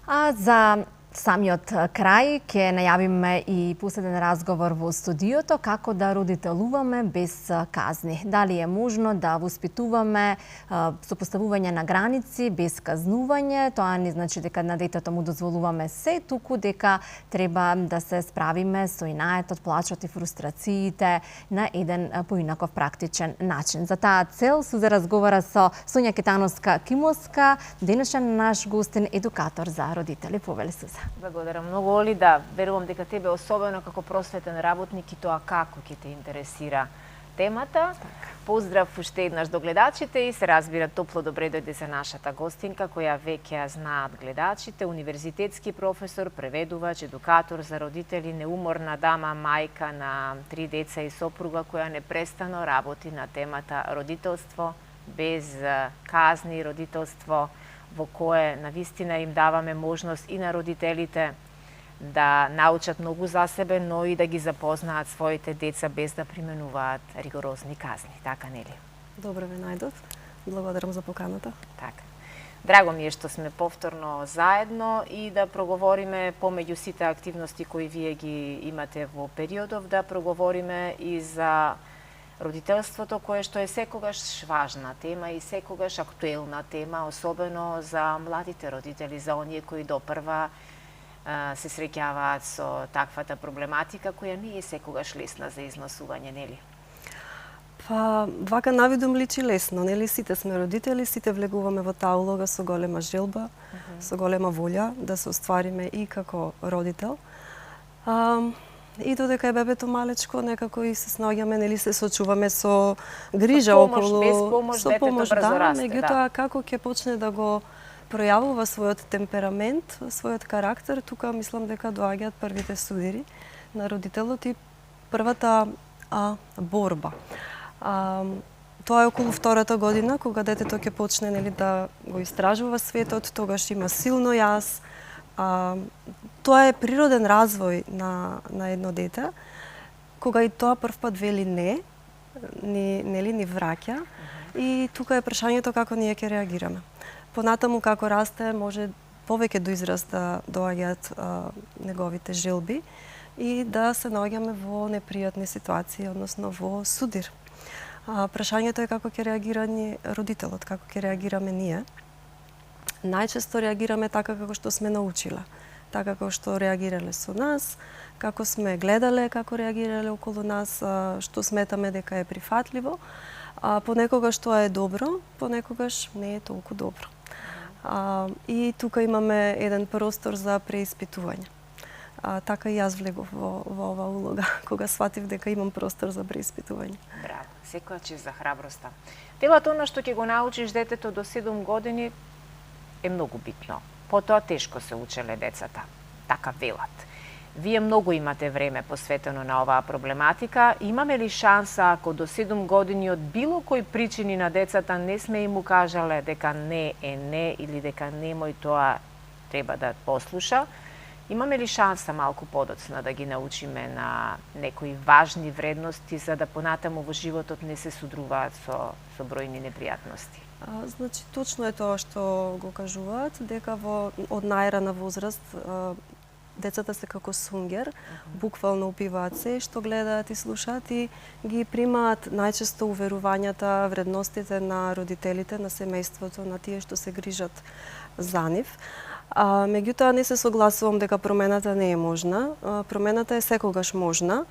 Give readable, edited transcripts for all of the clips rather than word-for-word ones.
А за самиот крај ќе најавиме и последен разговор во студиото како да родителуваме без казни. Дали е можно да воспитуваме сопоставување на граници без казнување? Тоа не значи дека на детето му дозволуваме се, туку дека треба да се справиме со инаетот, плачот и фрустрациите на еден поинаков практичен начин. За таа цел Суза разговара со Сонја Кетановска-Кимовска, денешен наш гостин едукатор за родители. Повели, Суза. Благодарам многу, Оли, да верувам дека тебе особено како просветен работник и тоа како ќе те интересира темата. Поздрав уште еднаш до гледачите и се разбира топло добре дојде за нашата гостинка која веќе ја знаат гледачите, универзитетски професор, преведувач, едукатор за родители, неуморна дама, мајка на 3 деца и сопруга која непрестано работи на темата родителство без казни, родителство во кое навистина им даваме можност и на родителите да научат многу за себе, но и да ги запознаат своите деца без да применуваат ригорозни казни. Така, нели? Добро ве најдов. Благодарам за поканата. Така. Драго ми е што сме повторно заедно и да проговориме помеѓу сите активности кои вие ги имате во периодов, да проговориме и за родителството, кое што е секогаш важна тема и секогаш актуелна тема, особено за младите родители, за оние кои допрва се среќаваат со таквата проблематика, која не е секогаш лесна за износување, нели? Па, вака навидум личи лесно, нели? Сите сме родители, сите влегуваме во таа улога со голема желба, со голема волја да се оствариме и како родител. И додека е бебето малечко, некако и се снаоѓаме, нели се сочуваме со грижа околу... Без помош, со помош, детето брзо расте, меѓутоа како ќе почне да го пројавува својот темперамент, својот карактер, тука мислам дека доаѓаат првите судири на родителот и првата борба. Тоа е околу втората година, кога детето ќе почне, нели, да го истражува светот, тогаш има силно јас. Тоа е природен развој на едно дете, кога и тоа првпат вели не, ни враќа, и тука е прашањето како ние ќе реагираме. Понатаму како расте, може повеќе до израз да доаѓаат неговите желби и да се наоѓаме во непријатни ситуации, односно во судир. Прашањето е како ќе реагира родителот, како ќе реагираме ние. Најчесто реагираме така како што сме научиле, така како што реагирале со нас, како сме гледале, како реагирале околу нас, што сметаме дека е прифатливо. Понекогаш тоа е добро, понекогаш не е толку добро. И тука имаме еден простор за преиспитување. Така и јас влегов во оваа улога, кога сватив дека имам простор за преиспитување. Браво, секоја чест за храброста. Велат она што ќе го научиш детето до 7 години е многу битно. Потоа тешко се учеле децата. Така велат. Вие многу имате време посветено на оваа проблематика. Имаме ли шанса ако до 7 години од било кои причини на децата не сме им укажале дека не е не или дека немој тоа треба да послуша, имаме ли шанса малку подоцна да ги научиме на некои важни вредности за да понатаму во животот не се судруваат со бројни непријатности? Значи, точно е тоа што го кажуваат, дека од најрана возраст децата се како сунгер, буквално упиваат се што гледаат и слушаат и ги примаат најчесто уверувањата, вредностите на родителите, на семејството, на тие што се грижат за нив. Меѓутоа не се согласувам дека промената не е можна. Промената е секогаш можна.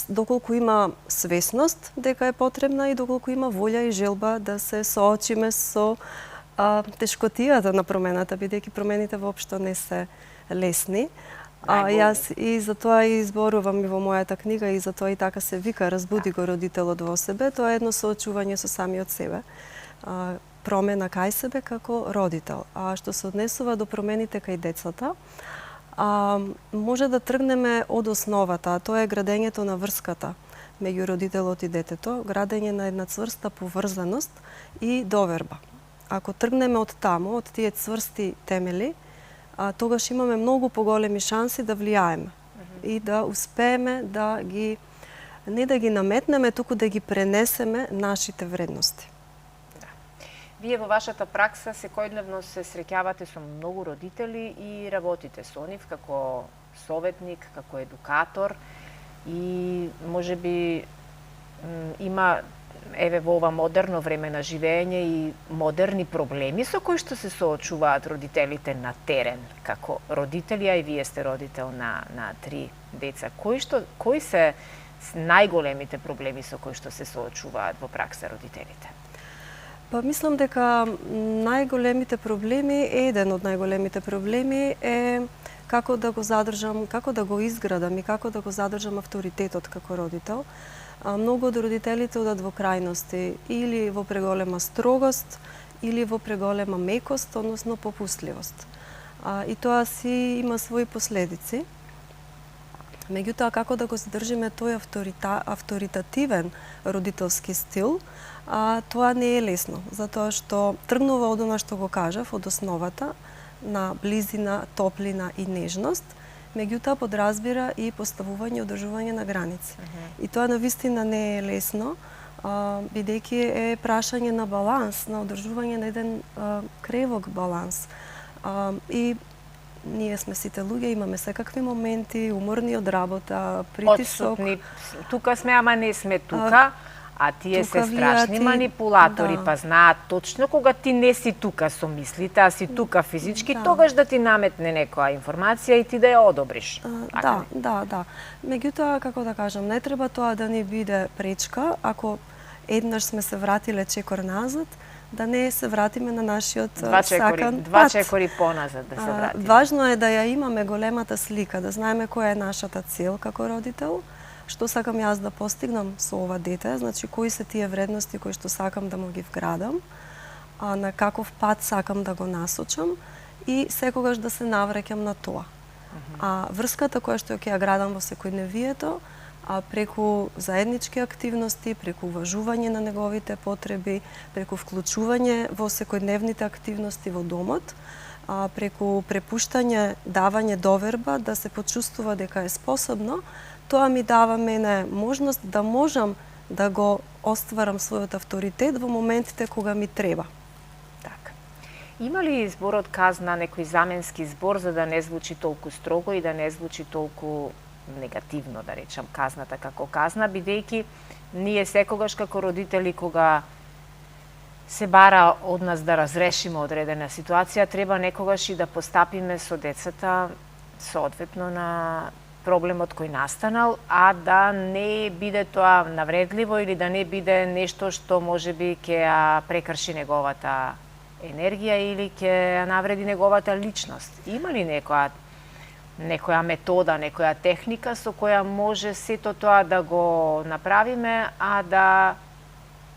Доколку има свесност дека е потребна и доколку има волја и желба да се соочиме со тешкотијата на промената, бидејќи промените воопшто не се лесни. Јас и затоа и изборувам и во мојата книга и затоа и така се вика "Разбуди го родителот во себе". Тоа е едно соочување со самиот себе. Промена кај себе како родител. Што се однесува до промените кај децата, може да тргнеме од основата, а тоа е градењето на врската меѓу родителот и детето, градење на една цврста поврзаност и доверба. Ако тргнеме од таму, од тие цврсти темели, тогаш имаме многу поголеми шанси да влијаеме и да успееме да ги не да ги наметнеме, туку да ги пренесеме нашите вредности. Вие во вашата пракса секојдневно се среќавате со многу родители и работите со нив како советник, како едукатор и можеби има во ова модерно време на живење и модерни проблеми со кои што се соочуваат родителите на терен како родители, а и вие сте родител на 3 деца. Кои се најголемите проблеми со кои што се соочуваат во пракса родителите? Па мислам дека најголемите проблеми, еден од најголемите проблеми е како да го задржам, како да го изградам и како да го задржам авторитетот како родител. Многу од родителите одат во крајности, или во преголема строгост, или во преголема мекост, односно попустливост. И тоа си има своји последици. Меѓутоа, како да го задржиме тој авторитативен родителски стил, тоа не е лесно, затоа што тргнува од она што го кажав, од основата на близина, топлина и нежност, меѓутоа подразбира и поставување и одржување на граници. И тоа навистина не е лесно, бидејќи е прашање на баланс, на одржување на еден кревок баланс. И ние сме сите луѓе, имаме секакви моменти, уморни од работа, притисок. Отсутни, тука сме, ама не сме тука. А тие се страшни манипулатори, па знаат точно кога ти не си тука со мислите, а си тука физички, тогаш да ти наметне некоја информација и ти да ја одобриш. Да. Меѓутоа, како да кажам, не треба тоа да ни биде пречка, ако еднаш сме се вратиле чекор назад, да не се вратиме на нашиот сакан пат. Два чекори поназад да се вратиме. Важно е да ја имаме големата слика, да знаеме која е нашата цел како родител, што сакам јас да постигнам со ова дете, значи кои се тие вредности кои што сакам да му ги вградам, на каков пат сакам да го насочам и секогаш да се навраќам на тоа. Врската која што ќе ја градам во секојдневието, преку заеднички активности, преку уважување на неговите потреби, преку вклучување во секојдневните активности во домот, преку препуштање, давање доверба да се почувствува дека е способно, тоа ми дава мене можност да можам да го остварам својот авторитет во моментите кога ми треба. Така. Има ли зборот казна некој заменски збор за да не звучи толку строго и да не звучи толку негативно, да речам, казната како казна, бидејќи ние секогаш како родители кога се бара од нас да разрешиме одредена ситуација, треба некогаш и да постапиме со децата соодветно на проблемот кој настанал, а да не биде тоа навредливо или да не биде нешто што можеби ќе ја прекрши неговата енергија или ќе ја навреди неговата личност. Има ли некоја метода, некоја техника со која може сето тоа да го направиме, а да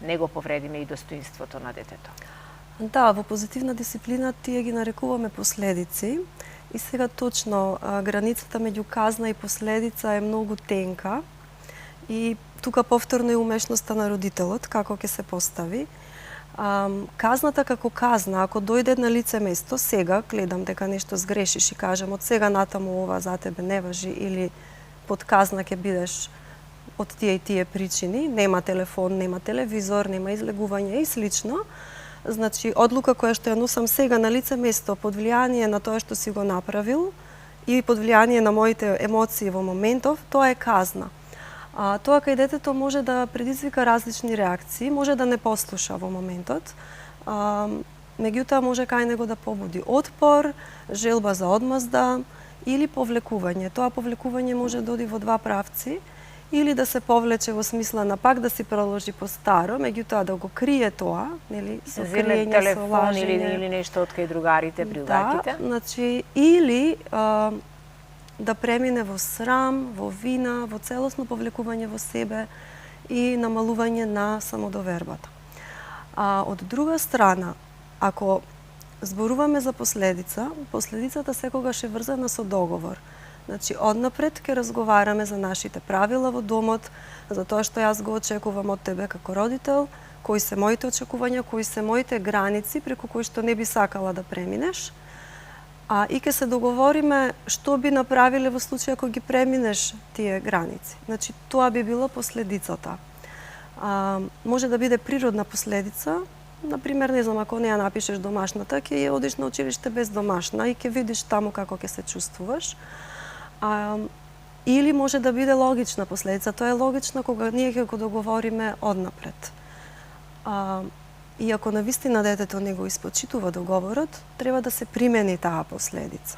не го повредиме и достоинството на детето? Да, во позитивна дисциплина тие ги нарекуваме последици. И сега точно границата меѓу казна и последица е многу тенка и тука повторно е умешноста на родителот како ќе се постави. Казната како казна, ако дојде на лице место, сега гледам дека нешто сгрешиш и кажем од сега натаму ова за тебе не важи или под казна ќе бидеш од тие и тие причини, нема телефон, нема телевизор, нема излегување и слично. Значи, одлука која што ја носам сега на лице место под влијание на тоа што си го направил и под влијание на моите емоции во моментов, тоа е казна. Тоа кај детето може да предизвика различни реакции, може да не послуша во моментот, меѓутоа може кај него да побуди отпор, желба за одмазда или повлекување. Тоа повлекување може да оди во два правци, или да се повлече во смисла на пак да си проложи по старо, меѓутоа да го крие тоа, нели, со криење, со лажење или нешто од кај другарите, пријателите. Да, значи или да премине во срам, во вина, во целосно повлекување во себе и намалување на самодовербата. Од друга страна, ако зборуваме за последица, последицата секогаш е врзана со договор. Значи, однапред ќе разговараме за нашите правила во домот, за тоа што јас го очекувам од тебе како родител, кои се моите очекувања, кои се моите граници преку кои што не би сакала да преминеш, и ќе се договориме што би направиле во случај ако ги преминеш тие граници. Значи, тоа би било последицата. Може да биде природна последица, Например, не знам, ако не ја напишеш домашната, ќе ја одиш на училиште без домашна и ќе видиш таму како ќе се чувствуваш. Или може да биде логична последица. Тоа е логична кога ние ќе го договориме однапред. И ако навистина детето не го испочитува договорот, треба да се примени таа последица.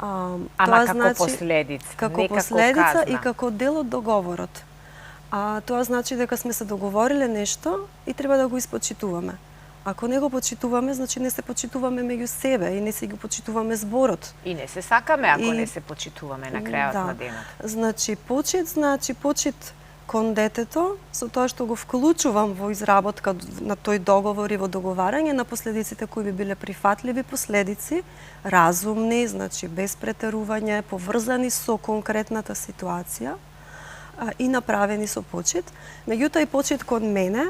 Ама како последица, како последица и како дел од договорот. Тоа значи дека сме се договориле нешто и треба да го испочитуваме. Ако не го почитуваме, значи не се почитуваме меѓу себе и не се го почитуваме зборот. И не се сакаме ако не се почитуваме на крајот на денот. Значи почит кон детето, со тоа што го вклучувам во изработка на тој договор и во договарање на последиците кои би биле прифатливи последици, разумни, значи без претерување, поврзани со конкретната ситуација и направени со почит. Меѓутоа и почит кон мене,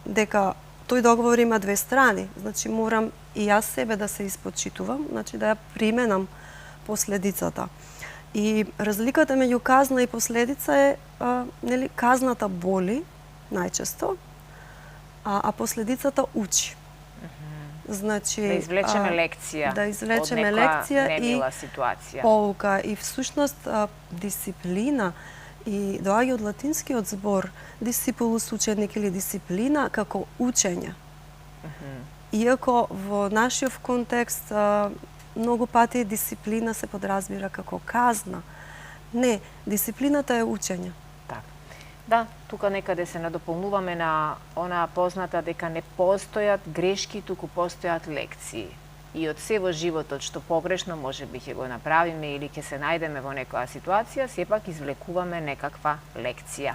дека тој договор има две страни, значи морам и јас себе да се испочитувам, значи да ја применам последицата. И разликата меѓу казна и последица е, нели, казната боли најчесто, а последицата учи. Значи, да извлечеме лекција. Да извлечеме од лекција и ситуација. Поука и всушност дисциплина и доаѓа од латинскиот збор дисципулус ученик или дисциплина како учење. Иако во нашиот контекст многу пати дисциплина се подразбира како казна. Не, дисциплината е учење. Да, тука некаде се надополнуваме на онаа позната дека не постојат грешки, туку постојат лекции. И од се во животот што погрешно можеби ќе го направиме или ќе се најдеме во некоја ситуација, сепак извлекуваме некаква лекција.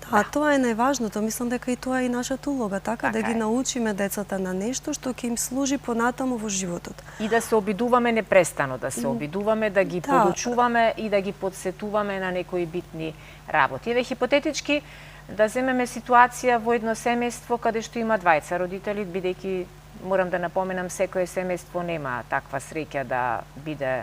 Да, тоа е најважното. Мислам дека и тоа е и нашата улога, така да ги научиме децата на нешто што ќе им служи понатаму во животот. И да се обидуваме непрестано, да се обидуваме да ги подучуваме и да ги подсетуваме на некои битни работи. Еве хипотетички да земеме ситуација во едно семејство каде што има двајца родители, бидејќи морам да напоменам секое семејство нема таква среќа да биде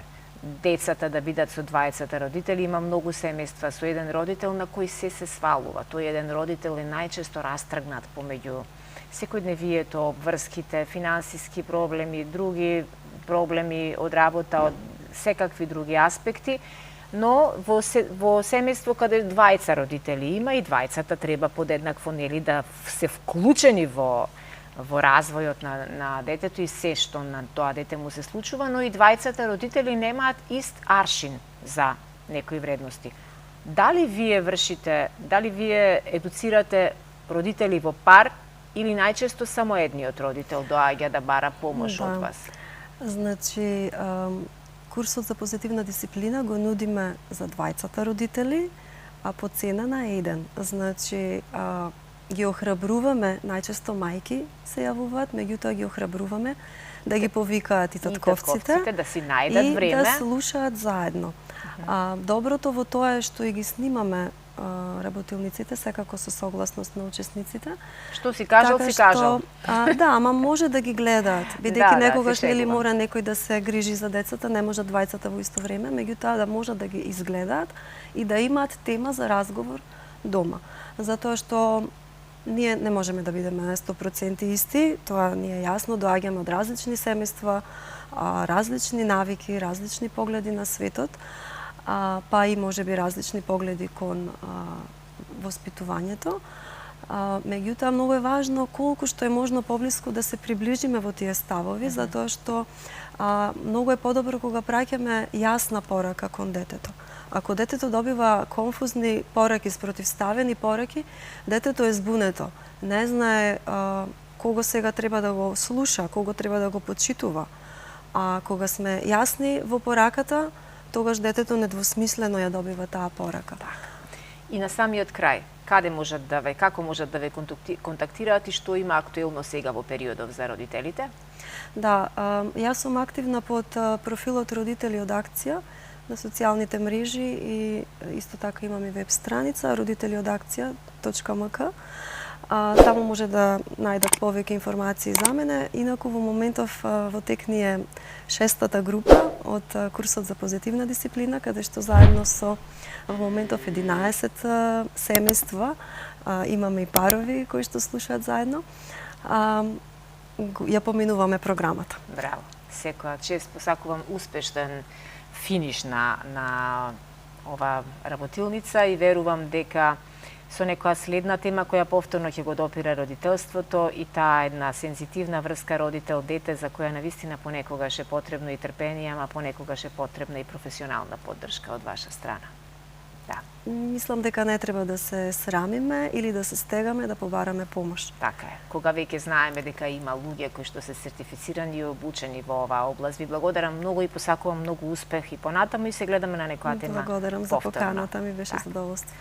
децата да бидат со двајцата родители. Има многу семејства со еден родител на кој се свалува. Тој еден родител е најчесто растргнат помеѓу секојдневието, врските, финансиски проблеми, други проблеми од работа, од секакви други аспекти. Но во семејство каде двајца родители има и двајцата треба подеднакво, нели, да се вклучени во развојот на детето и се што на тоа дете му се случува, но и двајцата родители немаат ист аршин за некои вредности. Дали вие едуцирате родители во пар или најчесто само едниот родител доаѓа да бара помош од вас? Значи, курсот за позитивна дисциплина го нудиме за двајцата родители, а по цена на еден. Значи, ги охрабруваме, најчесто мајки се јавуваат, меѓутоа ги охрабруваме да ги повикаат и татковците да си најдат време и да слушаат заедно. Доброто во тоа е што и ги снимаме работилниците, секако со согласност на учесниците. Што си кажал, така, си кажал. Да, ама може да ги гледаат, бидејќи некогаш нели мора некој да се грижи за децата, не може двајцата во исто време, меѓутоа да може да ги изгледаат и да имаат тема за разговор дома. Затоа што ние не можеме да бидеме 100% исти, тоа ни е јасно, доаѓаме од различни семејства, различни навики, различни погледи на светот, па и можеби различни погледи кон воспитувањето. Меѓутоа, многу е важно колку што е можно поблиску да се приближиме во тие ставови, затоа што многу е подобро кога праќаме јасна порака кон детето. Ако детето добива конфузни пораки, спротивставени пораки, детето е збунето. Не знае кого сега треба да го слуша, кого треба да го почитува. А кога сме јасни во пораката, тогаш детето недвосмислено ја добива таа порака. И на самиот крај, како можат да ве контактираат и што има актуелно сега во периодов за родителите? Да, јас сум активна под профилот Родители од акција на социјалните мрежи и исто така имам и веб страница roditeliodakcija.mk. Таму може да најдат повеќе информации за мене. Инаку во моментов во тек ни е 6-та група од курсот за позитивна дисциплина, каде што заедно со во моментов 11 семејства имаме и парови кои што слушаат заедно. ја поминуваме програмата. Браво. Секоја чест посакувам успешен финиш на ова работилница и верувам дека со некоја следна тема која повторно ќе го допира родителството и таа една сензитивна врска родител-дете за која навистина понекогаш е потребно и трпение, ама понекогаш е потребна и професионална поддршка од ваша страна. Да. Мислам дека не треба да се срамиме или да се стегаме да побараме помош. Така е. Кога веќе знаеме дека има луѓе кои што се сертифицирани и обучени во оваа област, ви благодарам многу и посакувам многу успех и понатаму и се гледаме на некоја тема. Благодарам за поканата, ми беше задоволство.